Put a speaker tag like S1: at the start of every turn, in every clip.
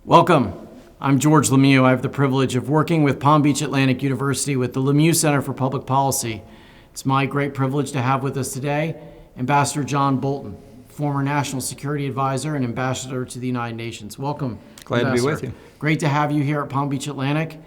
S1: Welcome. I'm George LeMieux. I have the privilege of working with Palm Beach Atlantic University with the LeMieux Center for Public Policy. It's my great privilege to have with us today Ambassador John Bolton, former National Security Advisor and Ambassador to the United Nations. Welcome,
S2: Glad
S1: Ambassador.
S2: to be with you.
S1: Great to have you here at Palm Beach Atlantic.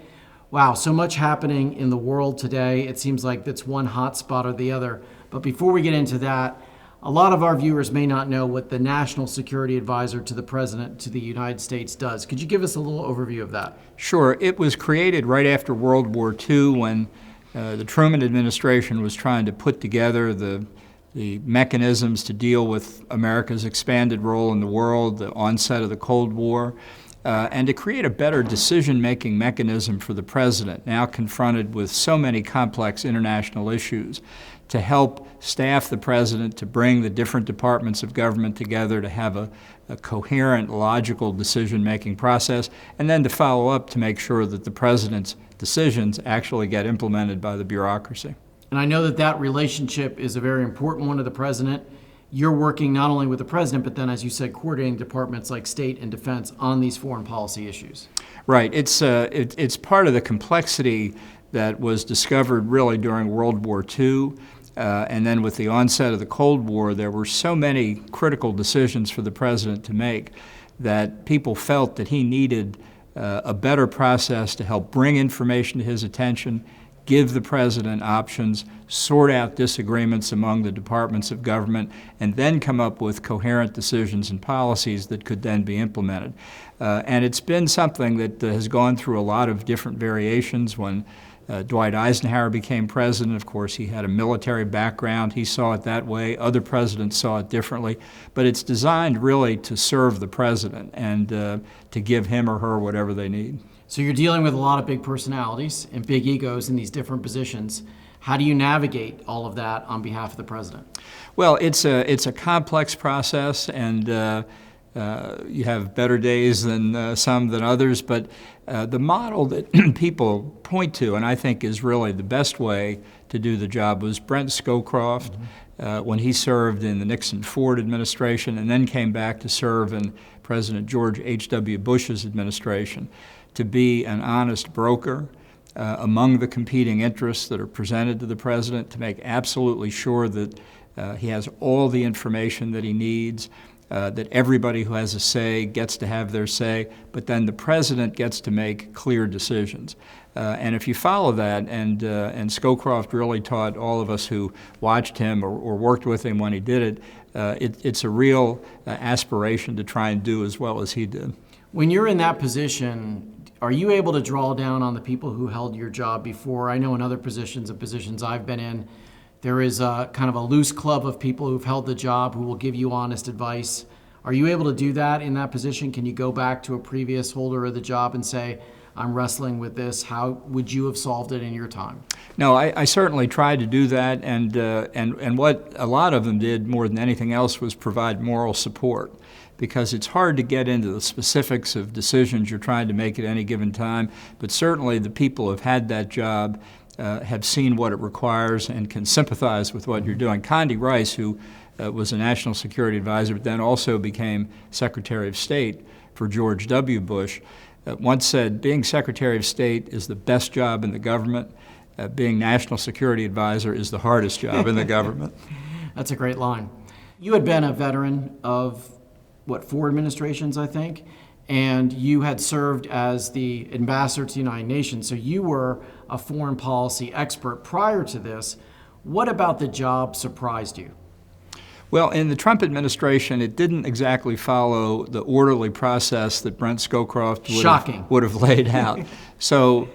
S1: Wow, so much happening in the world today. It seems like that's one hot spot or the other. But before we get into that, a lot of our viewers may not know what the National Security Advisor to the President to the United States does. Could you give us a little overview of that?
S2: Sure. It was created right after World War II when the Truman administration was trying to put together the mechanisms to deal with America's expanded role in the world, the onset of the Cold War, and to create a better decision-making mechanism for the President, now confronted with so many complex international issues, to help staff the President, to bring the different departments of government together, to have a coherent, logical decision-making process, and then to follow up to make sure that the President's decisions actually get implemented by the bureaucracy.
S1: And I know that that relationship is a very important one to the President. You're working not only with the President, but then, as you said, coordinating departments like State and Defense on these foreign policy issues.
S2: Right. It's part of the complexity that was discovered really during World War II. And then with the onset of the Cold War, there were so many critical decisions for the President to make that people felt that he needed a better process to help bring information to his attention, give the President options, sort out disagreements among the departments of government, and then come up with coherent decisions and policies that could then be implemented. And it's been something that has gone through a lot of different variations. When Dwight Eisenhower became president, of course, he had a military background. He saw it that way. Other presidents saw it differently. But it's designed really to serve the President and to give him or her whatever they need.
S1: So you're dealing with a lot of big personalities and big egos in these different positions. How do you navigate all of that on behalf of the President?
S2: Well, it's a complex process, and you have better days than some than others, but the model that people point to, and I think is really the best way to do the job, was Brent Scowcroft when he served in the Nixon-Ford administration and then came back to serve in President George H.W. Bush's administration, to be an honest broker among the competing interests that are presented to the President, to make absolutely sure that he has all the information that he needs, that everybody who has a say gets to have their say, but then the President gets to make clear decisions. And if you follow that, and Scowcroft really taught all of us who watched him or worked with him when he did it, it's a real aspiration to try and do as well as he did.
S1: When you're in that position, are you able to draw down on the people who held your job before? I know in other positions and positions I've been in, there is a kind of a loose club of people who've held the job who will give you honest advice. Are you able to do that in that position? Can you go back to a previous holder of the job and say, I'm wrestling with this? How would you have solved it in your time?
S2: No, I certainly tried to do that, and what a lot of them did more than anything else was provide moral support, because it's hard to get into the specifics of decisions you're trying to make at any given time, but certainly the people who have had that job have seen what it requires and can sympathize with what you're doing. Condi Rice, who was a National Security Advisor, but then also became Secretary of State for George W. Bush, once said, being Secretary of State is the best job in the government. Being National Security Advisor is the hardest job in the government.
S1: That's a great line. You had been a veteran of, 4 administrations, I think, and you had served as the ambassador to the United Nations, so you were a foreign policy expert prior to this. What about the job surprised you?
S2: Well, in the Trump administration, it didn't exactly follow the orderly process that Brent Scowcroft would have laid out. So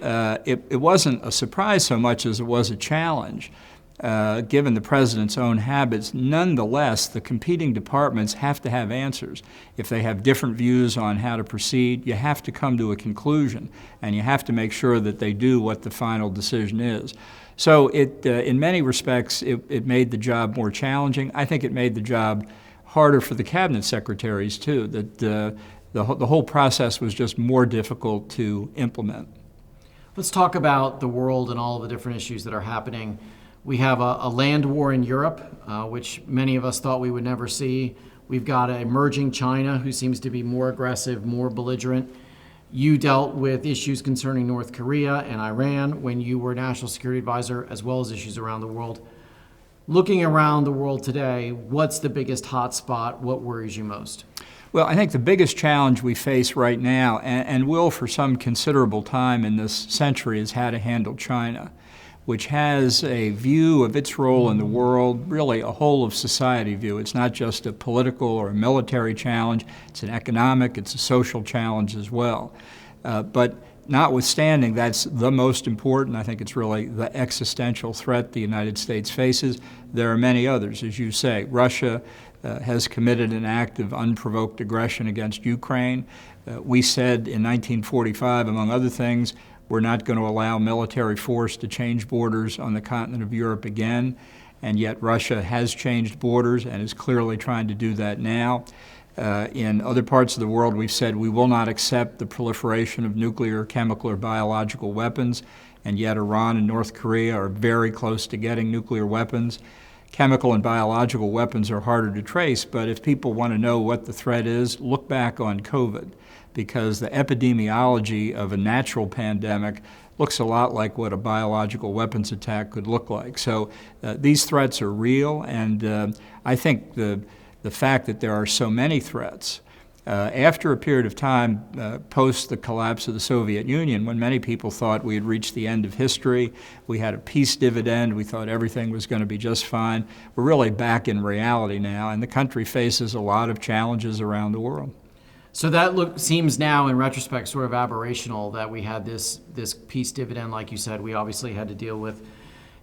S2: it wasn't a surprise so much as it was a challenge. Given the President's own habits, nonetheless, the competing departments have to have answers. If they have different views on how to proceed, you have to come to a conclusion, and you have to make sure that they do what the final decision is. So in many respects, it made the job more challenging. I think it made the job harder for the cabinet secretaries, too, that the whole process was just more difficult to implement.
S1: Let's talk about the world and all of the different issues that are happening. We have a land war in Europe, which many of us thought we would never see. We've got an emerging China who seems to be more aggressive, more belligerent. You dealt with issues concerning North Korea and Iran when you were National Security Advisor, as well as issues around the world. Looking around the world today, what's the biggest hot spot? What worries you most?
S2: Well, I think the biggest challenge we face right now, and will for some considerable time in this century, is how to handle China, which has a view of its role in the world, really a whole of society view. It's not just a political or a military challenge, it's an economic, it's a social challenge as well. But notwithstanding, that's the most important. I think it's really the existential threat the United States faces. There are many others, as you say. Russia has committed an act of unprovoked aggression against Ukraine. We said in 1945, among other things, we're not going to allow military force to change borders on the continent of Europe again, and yet Russia has changed borders and is clearly trying to do that now. In other parts of the world, we've said we will not accept the proliferation of nuclear, chemical, or biological weapons, and yet Iran and North Korea are very close to getting nuclear weapons. Chemical and biological weapons are harder to trace, but if people want to know what the threat is, look back on COVID, because the epidemiology of a natural pandemic looks a lot like what a biological weapons attack could look like. So these threats are real, and I think the fact that there are so many threats, after a period of time post the collapse of the Soviet Union, when many people thought we had reached the end of history, we had a peace dividend, we thought everything was going to be just fine, we're really back in reality now, and the country faces a lot of challenges around the world.
S1: So that seems now, in retrospect, sort of aberrational that we had this peace dividend. Like you said, we obviously had to deal with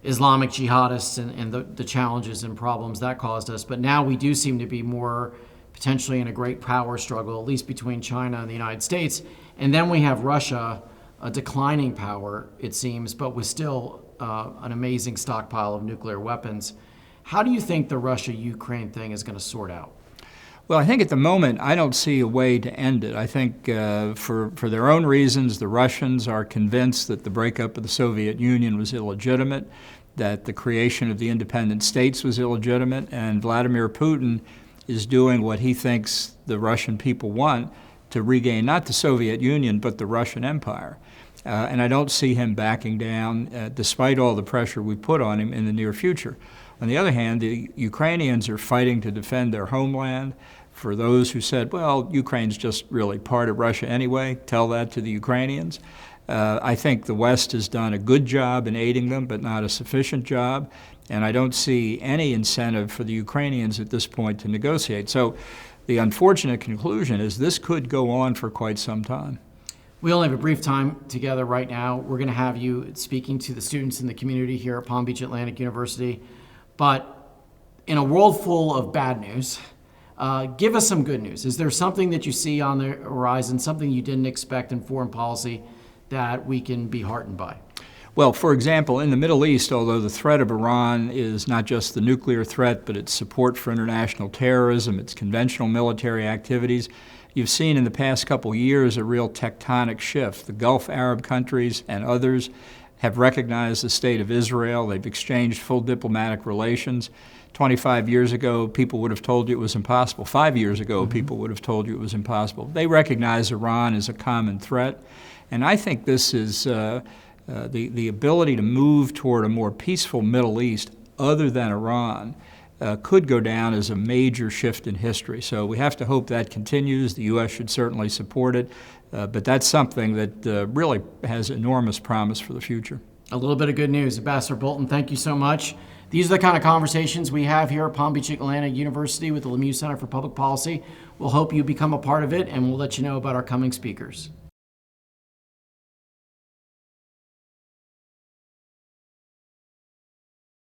S1: Islamic jihadists and the challenges and problems that caused us. But now we do seem to be more potentially in a great power struggle, at least between China and the United States. And then we have Russia, a declining power, it seems, but with still an amazing stockpile of nuclear weapons. How do you think the Russia-Ukraine thing is going to sort out?
S2: Well, I think at the moment, I don't see a way to end it. I think for their own reasons, the Russians are convinced that the breakup of the Soviet Union was illegitimate, that the creation of the independent states was illegitimate, and Vladimir Putin is doing what he thinks the Russian people want to regain not the Soviet Union, but the Russian Empire. And I don't see him backing down, despite all the pressure we put on him in the near future. On the other hand, the Ukrainians are fighting to defend their homeland. For those who said, well, Ukraine's just really part of Russia anyway, tell that to the Ukrainians. I think the West has done a good job in aiding them, but not a sufficient job. And I don't see any incentive for the Ukrainians at this point to negotiate. So the unfortunate conclusion is this could go on for quite some time.
S1: We only have a brief time together right now. We're going to have you speaking to the students in the community here at Palm Beach Atlantic University. But in a world full of bad news, give us some good news. Is there something that you see on the horizon, something you didn't expect in foreign policy that we can be heartened by?
S2: Well, for example, in the Middle East, although the threat of Iran is not just the nuclear threat, but its support for international terrorism, its conventional military activities, you've seen in the past couple years a real tectonic shift. The Gulf Arab countries and others have recognized the state of Israel. They've exchanged full diplomatic relations. 25 years ago, people would have told you it was impossible. 5 years ago, people would have told you it was impossible. They recognize Iran as a common threat. And I think this is the ability to move toward a more peaceful Middle East other than Iran could go down as a major shift in history. So we have to hope that continues. The U.S. should certainly support it. But that's something that really has enormous promise for the future.
S1: A little bit of good news. Ambassador Bolton, thank you so much. These are the kind of conversations we have here at Palm Beach Atlantic University with the LeMieux Center for Public Policy. We'll hope you become a part of it, and we'll let you know about our coming speakers.